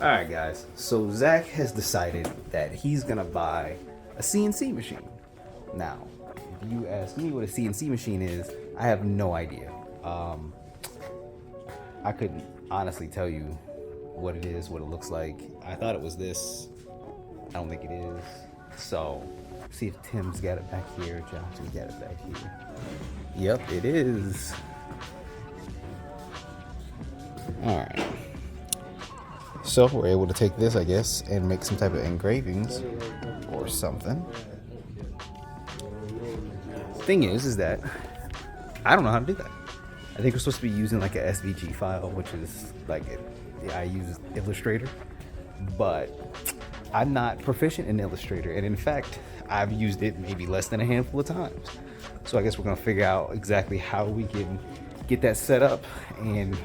Alright guys, so Zach has decided that he's gonna buy a CNC machine. Now, if you ask me what a CNC machine is, I have no idea. I couldn't honestly tell you what it is, what it looks like. I thought it was this. I don't think it is. So, see if Tim's got it back here, Johnson got it back here. Yep, it is. Alright. So we're able to take this, I guess, and make some type of engravings or something. Thing is that I don't know how to do that. I think we're supposed to be using like a SVG file, which is like, I use Illustrator, but I'm not proficient in Illustrator. And in fact, I've used it maybe less than a handful of times. So I guess we're gonna figure out exactly how we can get that set up and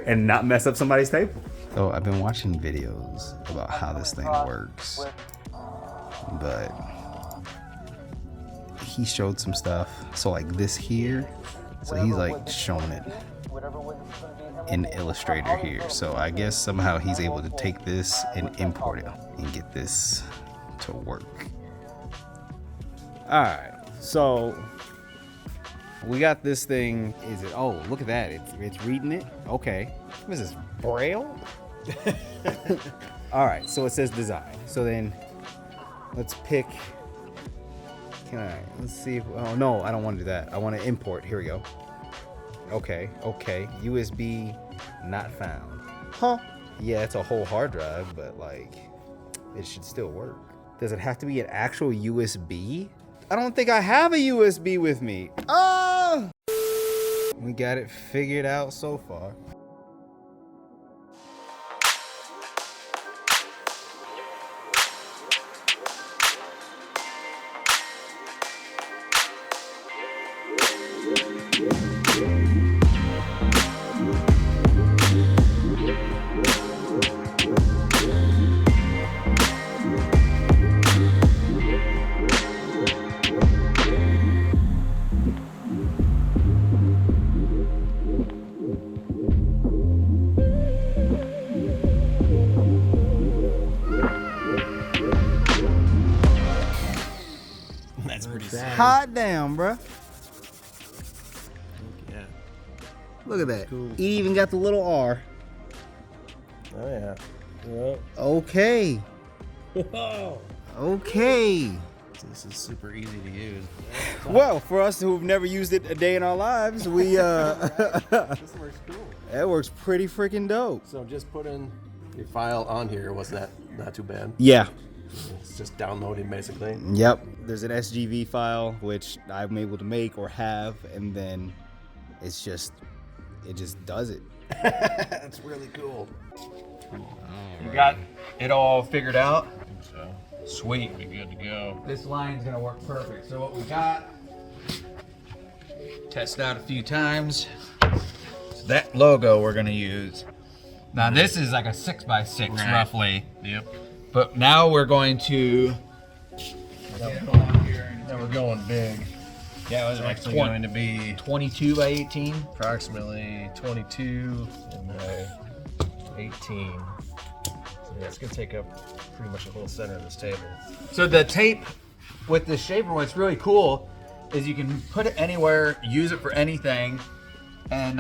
and not mess up somebody's table. So I've been watching videos about how this thing works, but he showed some stuff. So like this here, so he's like showing it in Illustrator here. So I guess somehow he's able to take this and import it and get this to work. All right, so we got this thing. Is it? Oh, look at that! It's reading it. Okay, what is this, Braille? All right, so it says design. So then let's pick. Let's see if, oh no, I don't want to do that. I want to import. Here we go. Okay, USB not found. Huh? Yeah, it's a whole hard drive, but like it should still work. Does it have to be an actual USB? I don't think I have a USB with me. Oh! We got it figured out so far. Hot damn, bruh. Yeah. Look at that. Cool. It even got the little R. Oh yeah. Yep. Okay. Oh. Okay. This is super easy to use. Well, for us who've never used it a day in our lives, we This works cool. that works pretty freaking dope. So just put in your file on here. Wasn't that not too bad? Yeah. It's just downloading basically. Yep. There's an SGV file which I'm able to make or have, and then it just does it. That's really cool. You got it all figured out? I think so. Sweet, we good to go. This line's gonna work perfect. So what we got, test out a few times. So that logo we're gonna use. Now this is like a 6x6 Right. roughly. Yep. But now we're going to get it on here. Now we're going big. Yeah, it was It's like actually going to be 22 by 18. approximately 22 and 18. So yeah, it's gonna take up pretty much the whole center of this table. So the tape with the shaper, what's really cool is you can put it anywhere, use it for anything, and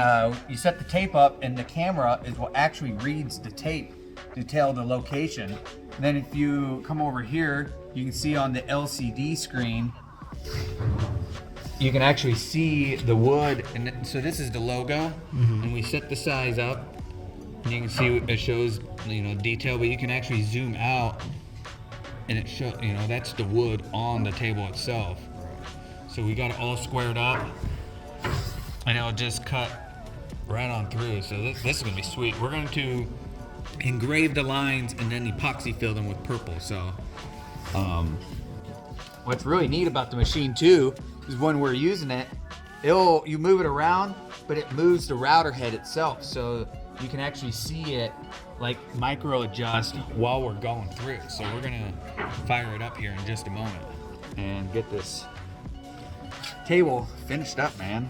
you set the tape up, and the camera is what actually reads the tape to tell the location. And then if you come over here, you can see on the LCD screen, you can actually see the wood. And so this is the logo, and we set the size up, and you can see it shows, detail, but you can actually zoom out, and it shows, that's the wood on the table itself. So we got it all squared up, and it'll just cut right on through. So this is gonna be sweet. We're going to engrave the lines and then epoxy fill them with purple. So what's really neat about the machine too is when we're using it, you move it around, but it moves the router head itself, so you can actually see it like micro adjust while we're going through. So we're gonna fire it up here in just a moment and get this table finished up, man.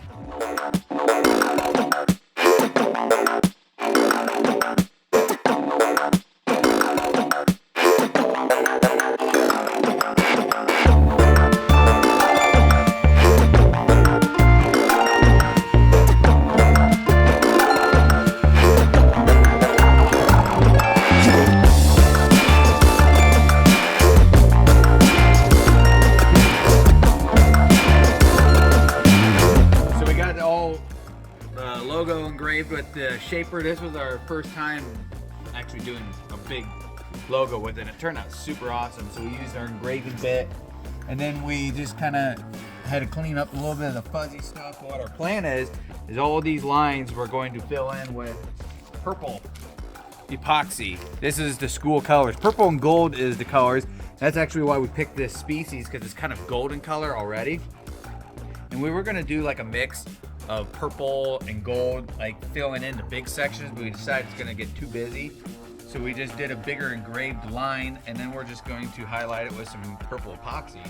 shaper. This was our first time actually doing a big logo with it. It turned out super awesome. So we used our engraving bit, and then we just kind of had to clean up a little bit of the fuzzy stuff. What our plan is all of these lines we're going to fill in with purple epoxy. This is the school colors. Purple and gold is the colors. That's actually why we picked this species, because it's kind of golden color already. And we were gonna do like a mix of purple and gold, like filling in the big sections, but we decided it's gonna get too busy. So we just did a bigger engraved line, and then we're just going to highlight it with some purple epoxy.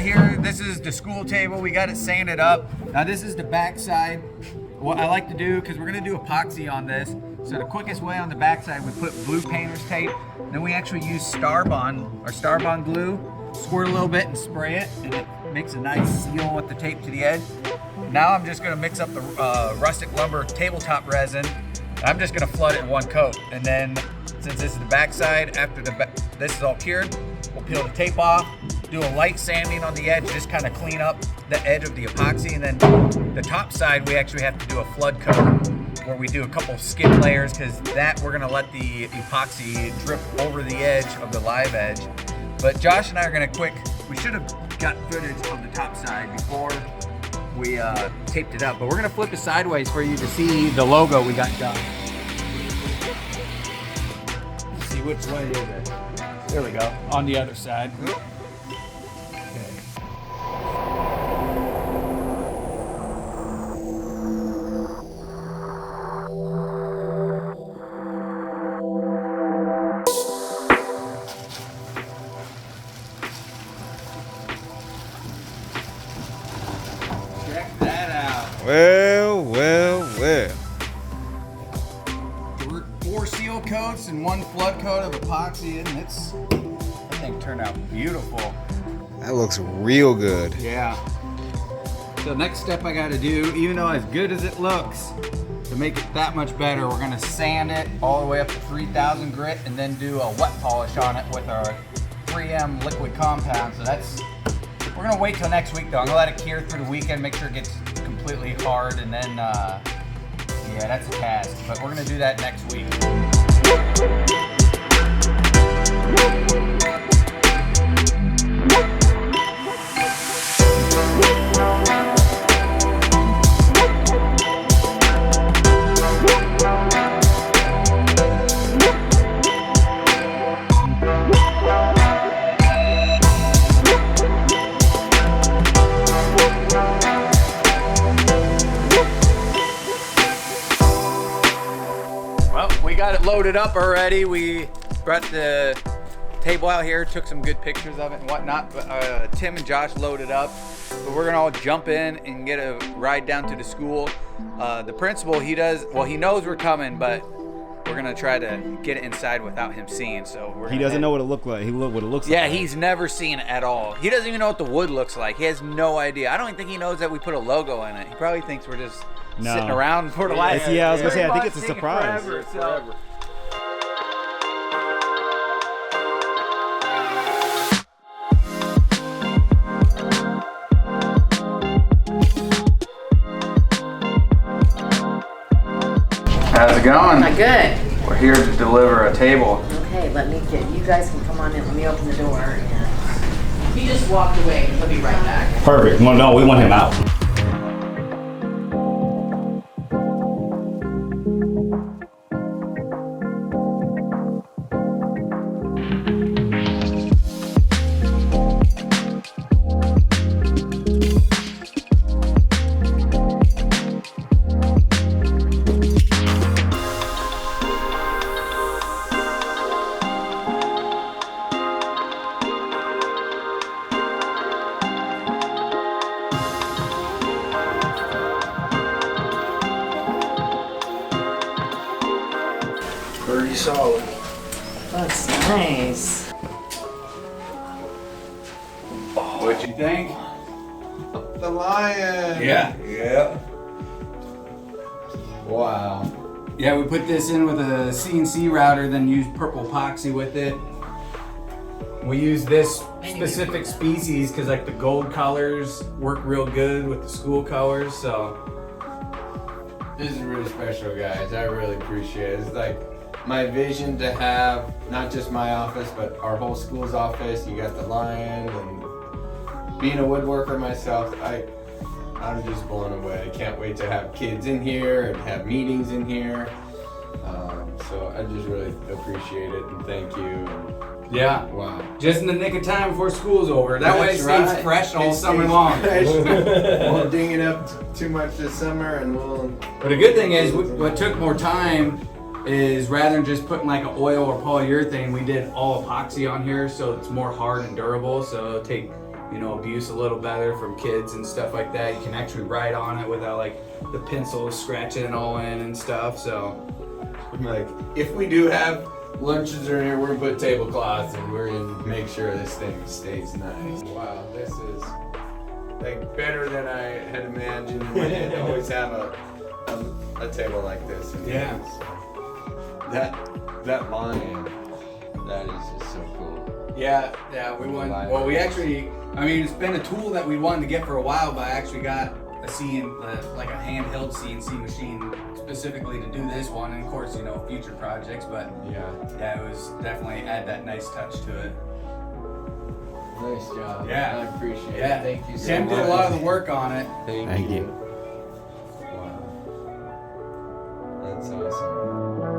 Here, this is the school table. We got it sanded up. Now this is the back side. What I like to do, because we're gonna do epoxy on this, so the quickest way on the back side, we put blue painter's tape. Then we actually use Starbond glue, squirt a little bit and spray it, and it makes a nice seal with the tape to the edge. Now I'm just gonna mix up the Rustic Lumber tabletop resin. I'm just gonna flood it in one coat. And then, since this is the back side, after this is all cured, we'll peel the tape off, do a light sanding on the edge, just kind of clean up the edge of the epoxy. And then the top side, we actually have to do a flood coat where we do a couple skid layers, because that we're gonna let the epoxy drip over the edge of the live edge. But Josh and I are gonna we should have got footage of the top side before we taped it up, but we're gonna flip it sideways for you to see the logo we got done. Let's see which way is it. There we go, on the other side. Well. 4 seal coats and 1 flood coat of epoxy, and that thing turned out beautiful. That looks real good. Yeah. So next step I gotta do, even though as good as it looks, to make it that much better, we're gonna sand it all the way up to 3000 grit, and then do a wet polish on it with our 3M liquid compound. So we're gonna wait till next week though. I'm gonna let it cure through the weekend, make sure it gets completely hard, and then yeah, that's a task, but we're gonna do that next week. Got it loaded up already. We brought the table out here, took some good pictures of it and whatnot, but Tim and Josh loaded up. But we're gonna all jump in and get a ride down to the school. The principal, he knows we're coming, but we're gonna try to get it inside without him seeing. So he doesn't know what it looks like. What it looks like. Yeah, he's never seen it at all. He doesn't even know what the wood looks like. He has no idea. I don't even think he knows that we put a logo in it. He probably thinks we're just sitting around for the last. Yeah, I was gonna say, I think it's a surprise. Forever. How's it going? Good. We're here to deliver a table. Okay, you guys can come on in. Let me open the door. And he just walked away. He'll be right back. Perfect. Well, no, we want him out. pretty solid. Looks nice. What you think? The lion. Yeah. Yeah. Wow. Yeah, we put this in with a CNC router, then use purple epoxy with it. We use this specific species because like the gold colors work real good with the school colors, so. This is really special, guys. I really appreciate it. It's like my vision to have not just my office, but our whole school's office. You got the lion, and being a woodworker myself, I'm just blown away. I can't wait to have kids in here and have meetings in here. So I just really appreciate it and thank you. And Yeah. wow. Just in the nick of time before school's over. That way it That's stays right. fresh all It summer stays long. fresh. Won't ding it up too much this summer, and we'll. But the good thing is, what took more time is rather than just putting like an oil or polyurethane, we did all epoxy on here, so it's more hard and durable. So it'll take, abuse a little better from kids and stuff like that. You can actually write on it without like the pencil scratching it all in and stuff. So, I'm like, if we do have lunches in here, we're gonna put tablecloths and we're gonna make sure this thing stays nice. Wow, this is like better than I had imagined in my head. I always have a table like this. And Yeah. That lion, that is just so cool. yeah, we won. Well, we actually, it's been a tool that we wanted to get for a while, but I actually got like a handheld CNC machine specifically to do this one, and of course, future projects. But yeah, it was definitely add that nice touch to it. Nice job. Yeah. I appreciate Yeah, it. Thank you so Tim much. did a lot of the work on it. Thank Thank you. you. Wow. That's awesome.